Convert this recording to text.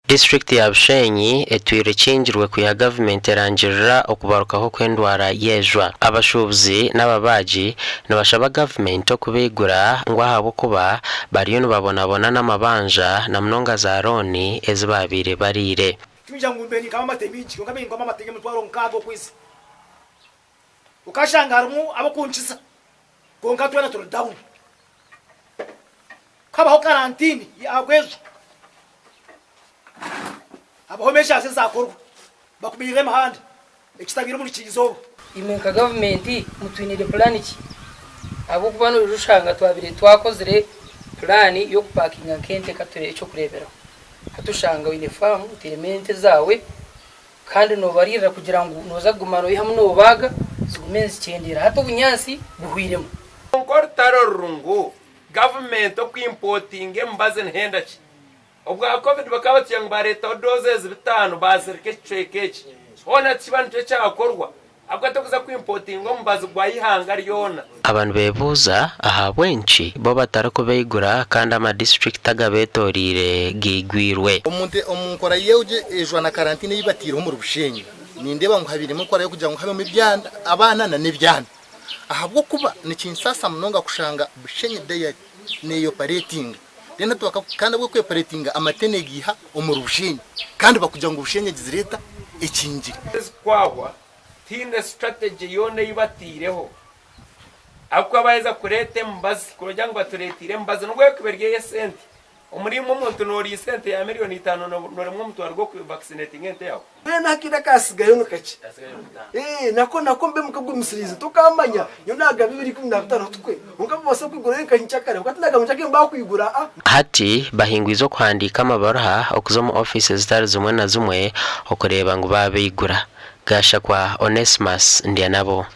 District ya Bushenyi etwire kingirwe ku ya government erangirira okubarukaho kw'endwara yejwa. Abashuubuzi n'ababaji nibashaba government okubegura ngo ahabo kuba bariyo nibabonabona n'amabanja na mnonga za roni ezibabire barire. Tumijangumbeni kama matebinchi ngabe ngoma matege mutwaro nkago kwisi. Ukashangarmu abakunchisa. Gonga twena turi down. Kaba ho karantini yagwezo. Abahomesha asezakorwa bakubirire mahanda ekitabira muri kigizobo imenka government mutwinire plan iki abo kubano rushanga twabire twakozere plan yo kupakinga kente kature cyo kurebera hatushanga wine farm uteremente zawe kandi no barira kugira ngo noza gumano yihamwe no baga zigumenzi cyendera hato bunyansi buhwiremo nkortaro rungu government okimporting embaze nhenda ki ubwa covid bakabatiye ngo bareta doses bitanu bazirike cekeke ona kibantu cyakorwa abwatokuza kwimporting ngo mbazi gwayihanga ryona. Abantu bebuza aha bwenshi bo batarako beyigura kandi ama district agabetorire gigwirwe. Omunkora yeuje ejwa na karantine yibatiro mu Bushenyi nindeba ngo habirimo kwara yo kugira ngo habe mu byanda abana na nebyanda ahabwo kuba ni kinsasa mnonga kushanga Bushenyi day neyo operating Dena tuwaka kandi bwo kweparatinga amatene giha omuri Bushenyi kandi bakugira ngo Bushenyi gizireta ekinjira kwagwa tinde strategy yone yibatireho akwa bayeza kurete mbazi kugira ngo baturetire mbazi no kweberye sente umurimo umuntu nori sente ya $5,000 nori umuntu warwo ku vaccinating ente yawo bena kida kasigayo nukaci nako mbe mukabwo misirize tukamanya yo naga 2015 tukwe ukabose kwigura nkanyakare ukatinaga mucake mba kwigura hati bahingwizo kwandika amabaruha okuzo mu offices zitari zimwe na zimwe okureba ngo babigura gasha kwa Onesimus ndiye nabo.